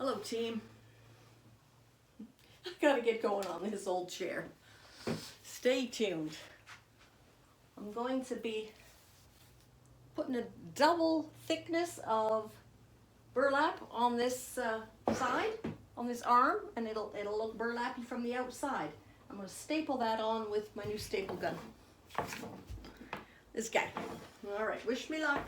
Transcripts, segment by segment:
Hello, team. I gotta get going on this old chair. Stay tuned. I'm going to be putting a double thickness of burlap on this side, on this arm, and it'll look burlappy from the outside. I'm going to staple that on with my new staple gun. This guy. All right, wish me luck.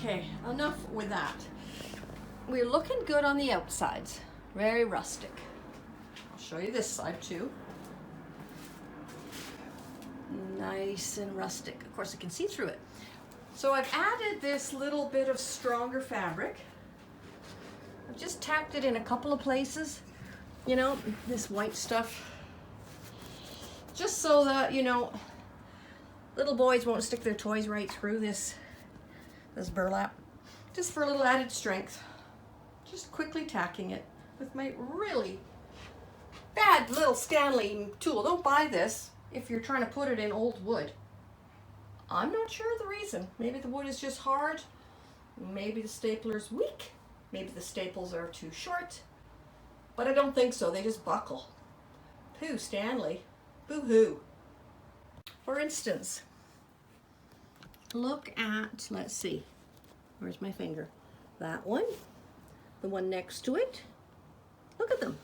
Okay, enough with that. We're looking good on the outsides. Very rustic. I'll show you this side too. Nice and rustic. Of course, I can see through it. So I've added this little bit of stronger fabric. I've just tacked it in a couple of places. You know, this white stuff. Just so that, you know, little boys won't stick their toys right through this burlap, just for a little added strength. Just quickly tacking it with my really bad little Stanley tool. Don't buy this if you're trying to put it in old wood. I'm not sure the reason. Maybe the wood is just hard. Maybe the stapler's weak. Maybe the staples are too short. But I don't think so. They just buckle. Pooh, Stanley. Boo-hoo. For instance, look at, let's see, where's my finger? That one, the one next to it. Look at them.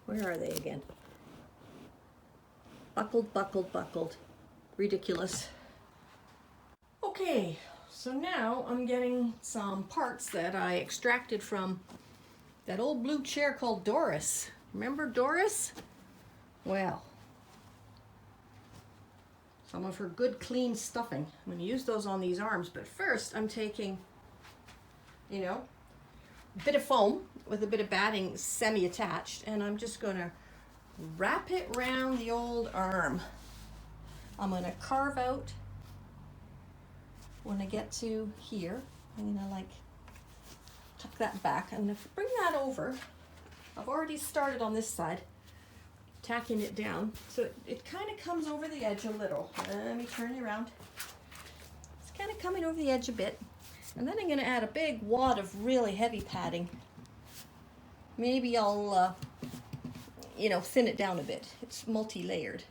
Where are they again? Buckled, buckled, buckled. Ridiculous. Okay, so now I'm getting some parts that I extracted from that old blue chair called Doris. Remember Doris? Well, some of her good clean stuffing. I'm going to use those on these arms, but first I'm taking, you know, a bit of foam with a bit of batting semi-attached, and I'm just going to wrap it around the old arm. I'm going to carve out, when I get to here, I'm going to like tuck that back. I'm going to bring that over. I've already started on this side, tacking it down, so it kind of comes over the edge a little. Let me turn you around. It's kind of coming over the edge a bit, and then I'm going to add a big wad of really heavy padding. Maybe I'll, you know, thin it down a bit. It's multi-layered,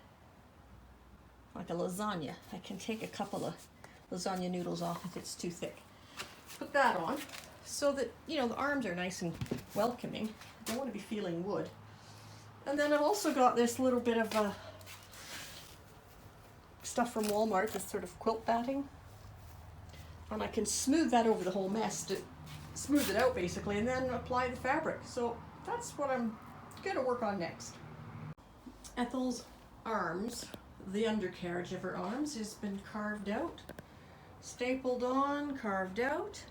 like a lasagna. I can take a couple of lasagna noodles off if it's too thick. Put that on so that, you know, the arms are nice and welcoming. I don't want to be feeling wood. And then I've also got this little bit of stuff from Walmart, this sort of quilt batting. And I can smooth that over the whole mess to smooth it out basically, and then apply the fabric. So that's what I'm going to work on next. Ethel's arms, the undercarriage of her arms, has been carved out, stapled on, carved out,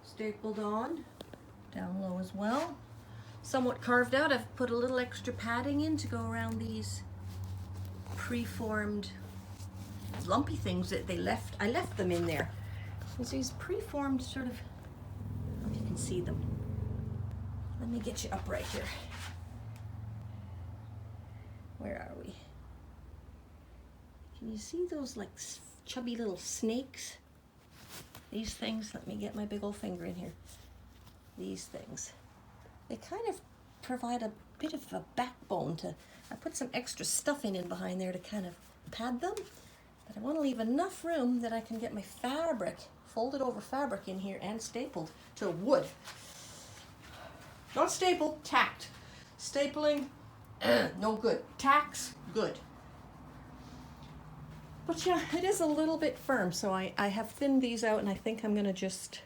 stapled on, down low as well. Somewhat carved out. I've put a little extra padding in to go around these preformed lumpy things that they left. I left them in there. There's these preformed sort of, I don't know if you can see them. Let me get you up right here. Where are we? Can you see those like chubby little snakes? These things, let me get my big old finger in here. These things. They kind of provide a bit of a backbone to, I put some extra stuffing in behind there to kind of pad them, but I want to leave enough room that I can get my fabric, folded over fabric in here and stapled to wood. Not stapled, tacked. Stapling, no good. Tacks, good. But yeah, it is a little bit firm, so I have thinned these out, and I think I'm gonna just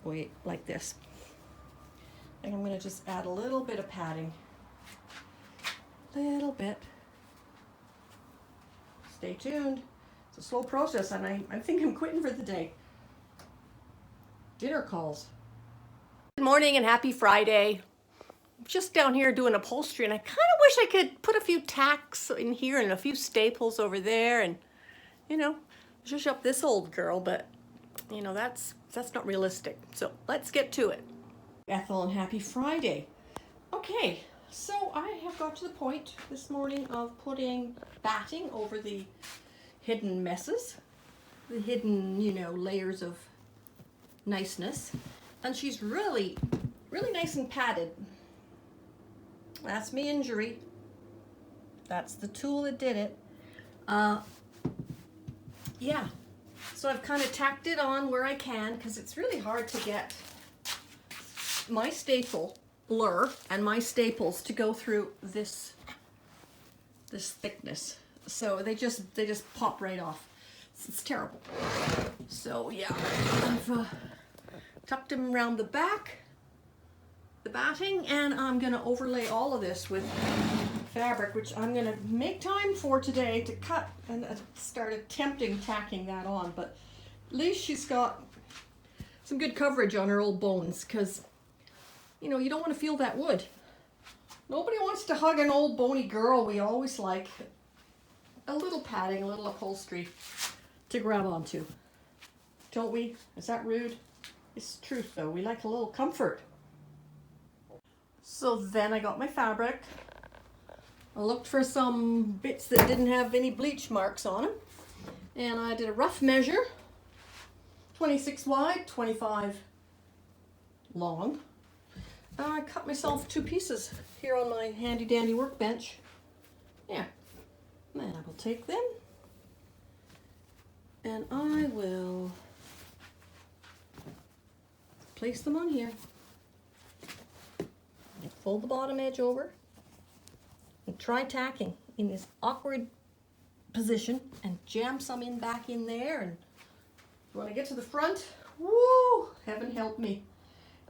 wait like this. I think I'm gonna just add a little bit of padding. Little bit. Stay tuned. It's a slow process, and I think I'm quitting for the day. Dinner calls. Good morning and happy Friday. I'm just down here doing upholstery, and I kind of wish I could put a few tacks in here and a few staples over there, and you know, zhuzh up this old girl, but you know, that's not realistic. So let's get to it. Ethel and happy Friday. Okay, so I have got to the point this morning of putting batting over the hidden messes, the hidden, you know, layers of niceness, and she's really nice and padded. That's my injury. That's the tool that did it. Yeah, so I've kind of tacked it on where I can, because it's really hard to get my stapler and my staples to go through this thickness. So they just pop right off. It's terrible. So yeah, I've tucked them around the back, the batting, and I'm gonna overlay all of this with fabric, which I'm gonna make time for today to cut, and start attempting tacking that on. But at least she's got some good coverage on her old bones, because you know, you don't want to feel that wood. Nobody wants to hug an old bony girl. We always like a little padding, a little upholstery to grab onto, don't we? Is that rude? It's the truth though. We like a little comfort. So then I got my fabric. I looked for some bits that didn't have any bleach marks on them, and I did a rough measure, 26 wide, 25 long. I cut myself 2 pieces here on my handy dandy workbench. Yeah, and I will take them and I will place them on here. Fold the bottom edge over and try tacking in this awkward position and jam some in back in there. And when I get to the front, woo, heaven help me.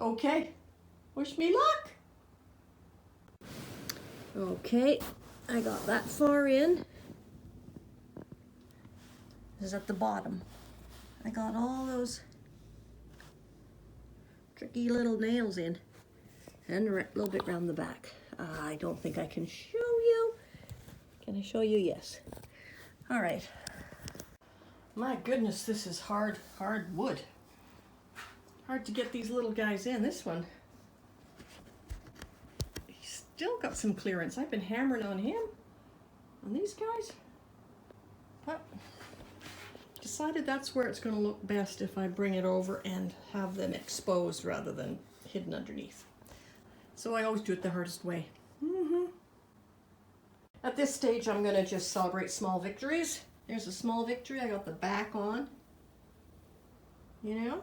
Okay, wish me luck. Okay, I got that far in. This is at the bottom. I got all those tricky little nails in, and a little bit around the back. I don't think I can show you. Can I show you? Yes. All right. My goodness, this is hard wood. Hard to get these little guys in. This one, he's still got some clearance. I've been hammering on him, on these guys, but decided that's where it's going to look best if I bring it over and have them exposed rather than hidden underneath. So I always do it the hardest way. At this stage, I'm going to just celebrate small victories. There's a small victory. I got the back on, you know,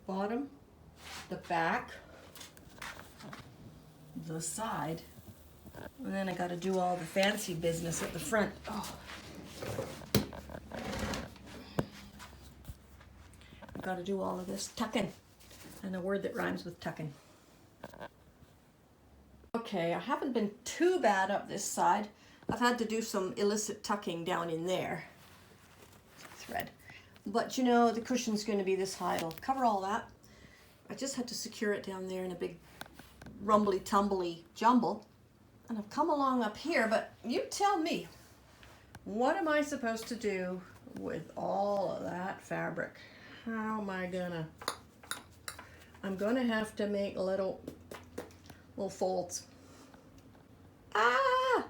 bottom, the back, the side, and then I got to do all the fancy business at the front. Oh. I've got to do all of this tucking, and a word that rhymes with tucking. Okay, I haven't been too bad up this side. I've had to do some illicit tucking down in there. Thread. But you know, the cushion's going to be this high. It'll cover all that. I just had to secure it down there in a big rumbly tumbly jumble. And I've come along up here, but you tell me, what am I supposed to do with all of that fabric? How am I gonna I'm gonna have to make little folds. Ah!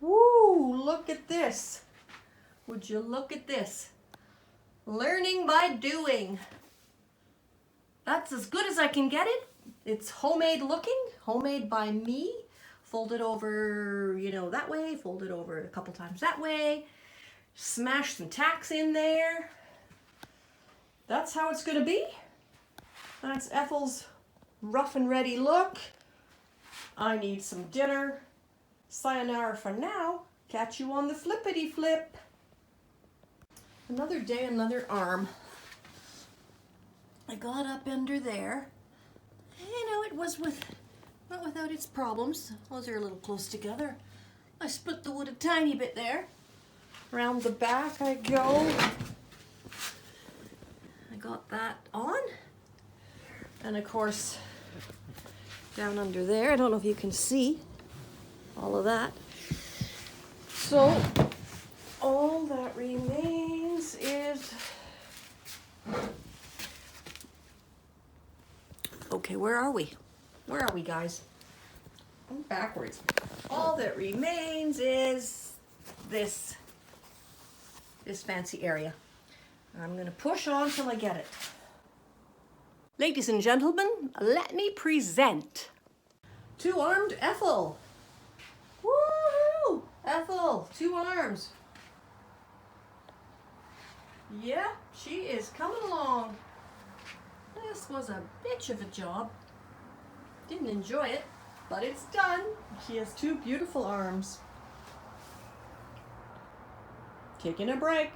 Woo, look at this. Would you look at this? Learning by doing. That's as good as I can get it. It's homemade looking, homemade by me. Fold it over, you know, that way, fold it over a couple times that way. Smash some tacks in there. That's how it's gonna be. That's Ethel's rough and ready look. I need some dinner. Sayonara for now. Catch you on the flippity flip. Another day, another arm. I got up under there. You know, it was not without its problems. Those are a little close together. I split the wood a tiny bit there. Around the back I go. I got that on. And of course, down under there, I don't know if you can see all of that. So, all that remains is... Okay, where are we? Where are we, guys? I'm backwards. All that remains is this fancy area. I'm going to push on till I get it. Ladies and gentlemen, let me present two-armed Ethel. Woohoo! Ethel, 2 arms. Yeah, she is coming along. This was a bitch of a job. Didn't enjoy it, but it's done. She has 2 beautiful arms. Taking a break.